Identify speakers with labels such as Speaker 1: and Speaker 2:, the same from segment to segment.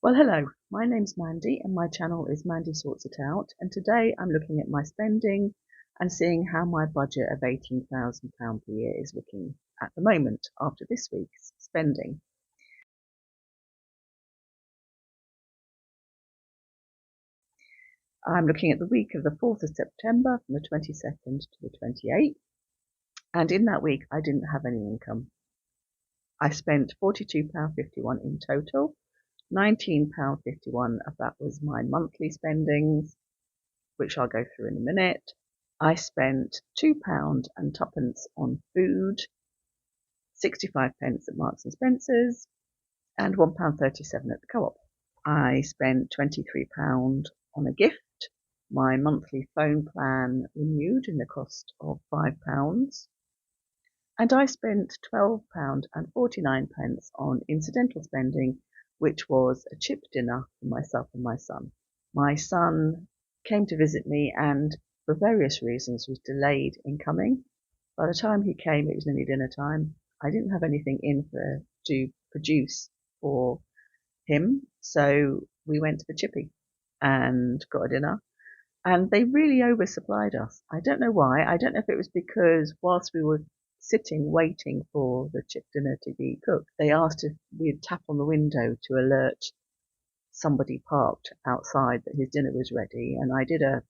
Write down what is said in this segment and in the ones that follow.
Speaker 1: Well, hello, my name's Mandy and my channel is Mandy Sorts It Out, and today I'm looking at my spending and seeing how my budget of £18,000 per year is looking at the moment after this week's spending. I'm looking at the week of the 4th of September from the 22nd to the 28th, and in that week I didn't have any income. I spent £42.51 in total. £19.51 of that was my monthly spendings, which I'll go through in a minute. I spent £2 and twopence on food, 65 pence at Marks and Spencer's, and £1.37 at the Co-op. I spent £23 on a gift. My monthly phone plan renewed in the cost of £5. And I spent £12.49 on incidental spending, which was a chip dinner for myself and my son. My son came to visit me and for various reasons was delayed in coming. By the time he came, it was nearly dinner time. I didn't have anything to produce for him, so we went to the chippy and got a dinner. And they really oversupplied us. I don't know why. I don't know if it was because whilst we were sitting waiting for the chip dinner to be cooked, they asked if we'd tap on the window to alert somebody parked outside that his dinner was ready, and I did a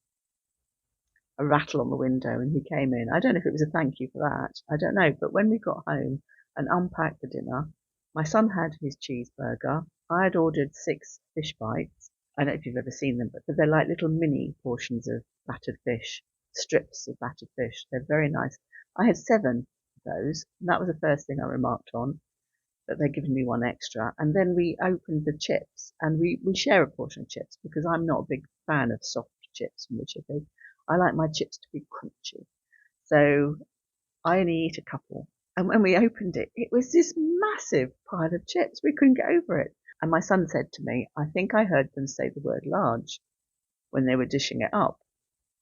Speaker 1: rattle on the window and he came in. I don't know if it was a thank you for that. I don't know. But when we got home and unpacked the dinner, my son had his cheeseburger. I had ordered 6 fish bites. I don't know if you've ever seen them, but they're like little mini portions of battered fish, strips of battered fish. They're very nice. I had 7 of those, and that was the first thing I remarked on, that they'd given me 1 extra. And then we opened the chips, and we share a portion of chips because I'm not a big fan of soft chips from the chippy. I like my chips to be crunchy. So I only eat a couple. And when we opened it, it was this massive pile of chips. We couldn't get over it. And my son said to me, I think I heard them say the word large when they were dishing it up.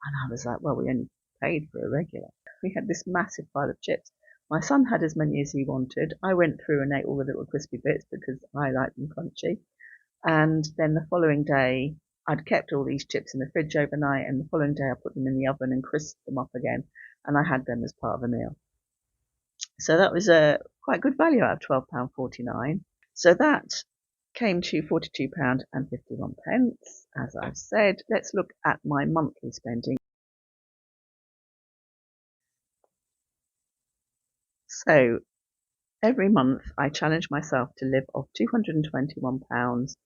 Speaker 1: And I was like, well, we only paid for a regular. We had this massive pile of chips. My son had as many as he wanted. I went through and ate all the little crispy bits because I like them crunchy. And then the following day, I'd kept all these chips in the fridge overnight, and the following day I put them in the oven and crisped them up again, and I had them as part of a meal. So that was a quite good value out of £12.49. So that came to £42.51. As I've said, let's look at my monthly spending. So every month I challenge myself to live off £221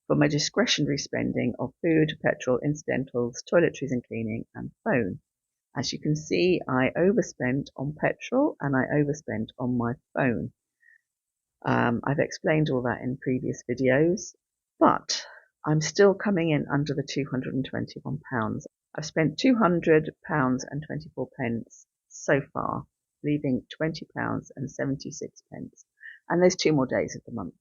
Speaker 1: for my discretionary spending of food, petrol, incidentals, toiletries and cleaning, and phone. As you can see, I overspent on petrol and I overspent on my phone. I've explained all that in previous videos, but I'm still coming in under the £221. I've spent £200.24 so far, leaving £20.76. And there's 2 more days of the month.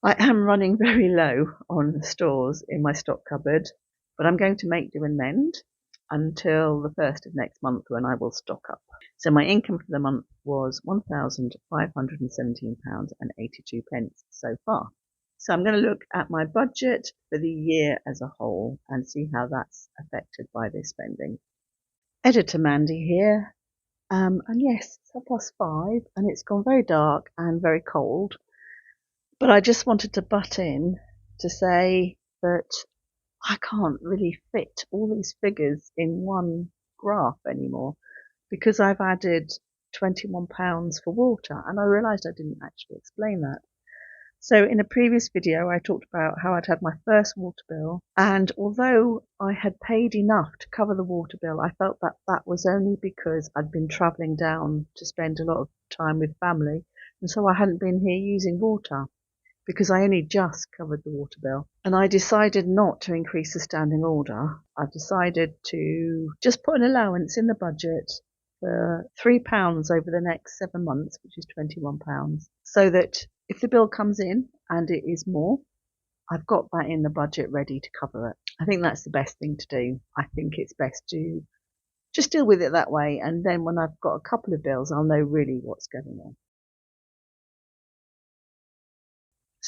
Speaker 1: I am running very low on stores in my stock cupboard, but I'm going to make do and mend until the 1st of next month when I will stock up. So my income for the month was £1,517.82 so far. So I'm going to look at my budget for the year as a whole and see how that's affected by this spending. Editor Mandy here. And yes, it's 5:30 and it's gone very dark and very cold. But I just wanted to butt in to say that I can't really fit all these figures in one graph anymore because I've added £21 for water, and I realised I didn't actually explain that. So in a previous video I talked about how I'd had my first water bill, and although I had paid enough to cover the water bill, I felt that that was only because I'd been travelling down to spend a lot of time with family, and so I hadn't been here using water, because I only just covered the water bill. And I decided not to increase the standing order. I've decided to just put an allowance in the budget for £3 over the next 7 months, which is £21, so that if the bill comes in and it is more, I've got that in the budget ready to cover it. I think that's the best thing to do. I think it's best to just deal with it that way, and then when I've got a couple of bills, I'll know really what's going on.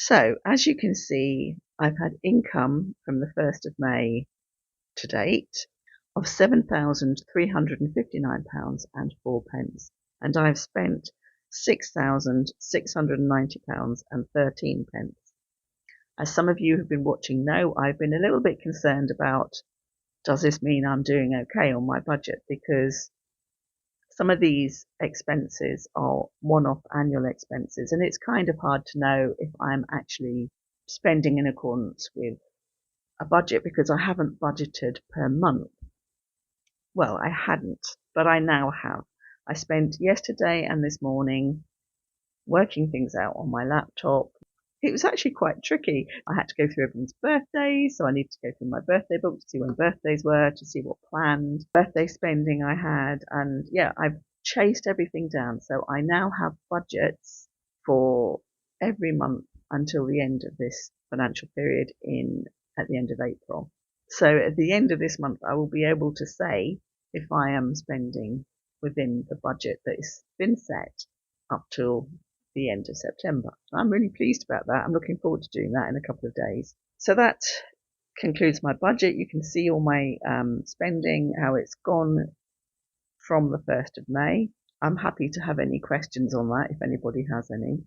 Speaker 1: So as you can see, I've had income from the 1st of May to date of £7,359.04, and I've spent £6,690.13. As some of you who've been watching know, I've been a little bit concerned about, does this mean I'm doing okay on my budget? Because some of these expenses are one-off annual expenses, and it's kind of hard to know if I'm actually spending in accordance with a budget because I haven't budgeted per month. Well, I hadn't, but I now have. I spent yesterday and this morning working things out on my laptop. It was actually quite tricky. I had to go through everyone's birthdays, so I needed to go through my birthday book to see when birthdays were, to see what planned birthday spending I had, and yeah, I've chased everything down. So I now have budgets for every month until the end of this financial period at the end of April. So at the end of this month, I will be able to say if I am spending within the budget that has been set up till the end of September. I'm really pleased about that. I'm looking forward to doing that in a couple of days. So that concludes my budget. You can see all my spending, how it's gone from the 1st of May. I'm happy to have any questions on that if anybody has any.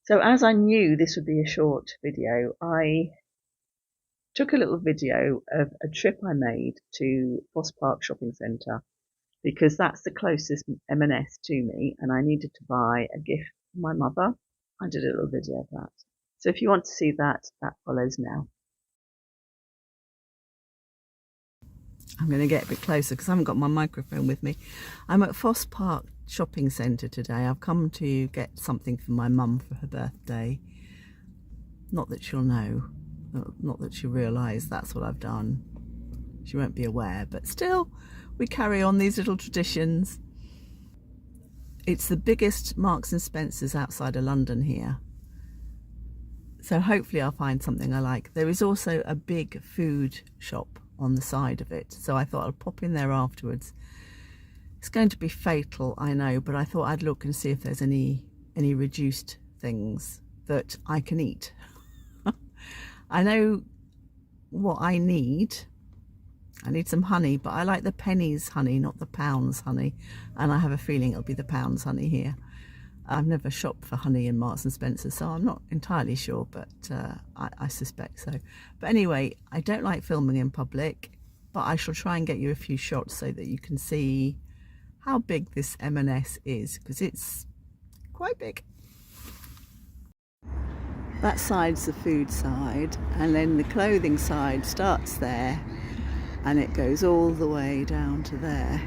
Speaker 1: So as I knew this would be a short video, I took a little video of a trip I made to Fosse Park Shopping Centre, because that's the closest M&S to me, and I needed to buy a gift for my mother. I did a little video of that. So if you want to see that, that follows now. I'm going to get a bit closer because I haven't got my microphone with me. I'm at Fosse Park Shopping Centre today. I've come to get something for my mum for her birthday. Not that she'll know, not that she'll realise that's what I've done. She won't be aware, but still, we carry on these little traditions. It's the biggest Marks and Spencer's outside of London here. So hopefully I'll find something I like. There is also a big food shop on the side of it. So I thought I'll pop in there afterwards. It's going to be fatal, I know, but I thought I'd look and see if there's any reduced things that I can eat. I know what I need. I need some honey, but I like the pennies honey, not the pounds honey. And I have a feeling it'll be the pounds honey here. I've never shopped for honey in Marks and Spencer, so I'm not entirely sure, but I suspect so. But anyway, I don't like filming in public, but I shall try and get you a few shots so that you can see how big this M&S is, because it's quite big. That side's the food side, and then the clothing side starts there. And it goes all the way down to there.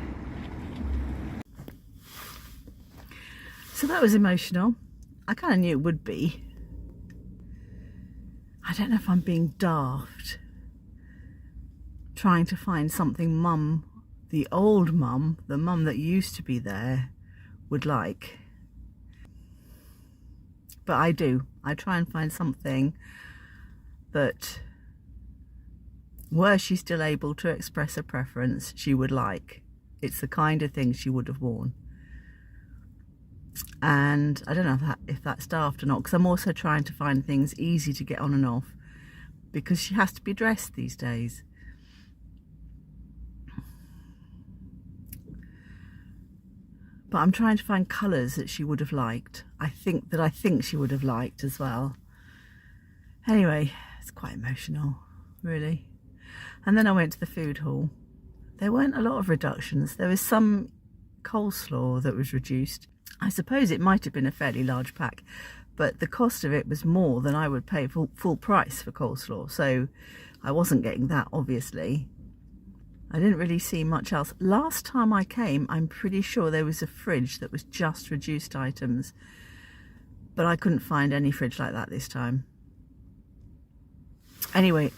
Speaker 1: So that was emotional. I kind of knew it would be. I don't know if I'm being daft, trying to find something mum, the old mum, the mum that used to be there, would like. But I do. I try and find something that, were she still able to express a preference, she would like. It's the kind of thing she would have worn. And I don't know if that's daft or not, because I'm also trying to find things easy to get on and off, because she has to be dressed these days. But I'm trying to find colours that she would have liked. I think she would have liked as well. Anyway, it's quite emotional, really. And then I went to the food hall. There weren't a lot of reductions. There was some coleslaw that was reduced. I suppose it might have been a fairly large pack, but the cost of it was more than I would pay full price for coleslaw. So I wasn't getting that, obviously. I didn't really see much else. Last time I came, I'm pretty sure there was a fridge that was just reduced items, but I couldn't find any fridge like that this time. Anyway,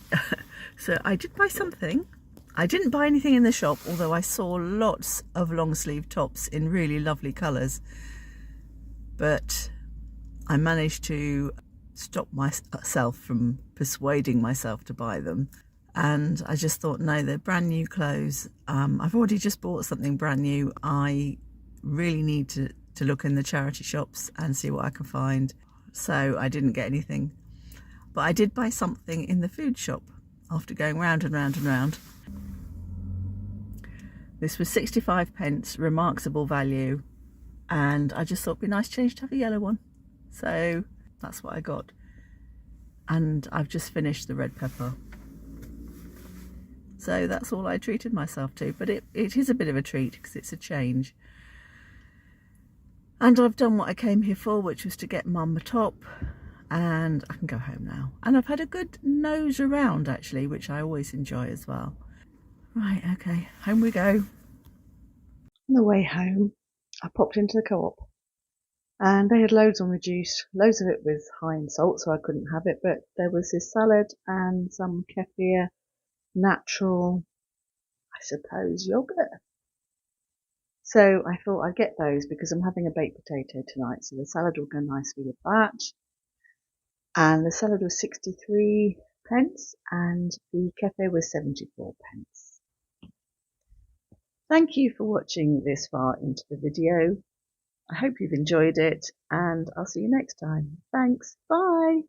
Speaker 1: so I did buy something. I didn't buy anything in the shop, although I saw lots of long sleeve tops in really lovely colours. But I managed to stop myself from persuading myself to buy them. And I just thought, no, they're brand new clothes. I've already just bought something brand new. I really need to look in the charity shops and see what I can find.
Speaker 2: so I didn't get anything. But I did buy something in the food shop after going round and round and round. This was 65p, remarkable value, and I just thought it'd be a nice change to have a yellow one. So that's what I got. And I've just finished the red pepper. So that's all I treated myself to, but it is a bit of a treat because it's a change. And I've done what I came here for, which was to get Mum a top, and I can go home now. And I've had a good nose around actually, which I always enjoy as well. Right, okay, home we go.
Speaker 1: On the way home, I popped into the co-op and they had loads on reduced. Loads of it was high in salt, so I couldn't have it, but there was this salad and some kefir, natural, I suppose, yogurt. So I thought I'd get those because I'm having a baked potato tonight, so the salad will go nicely with that. And the salad was 63p and the kefir was 74p. Thank you for watching this far into the video. I hope you've enjoyed it, and I'll see you next time. Thanks. Bye.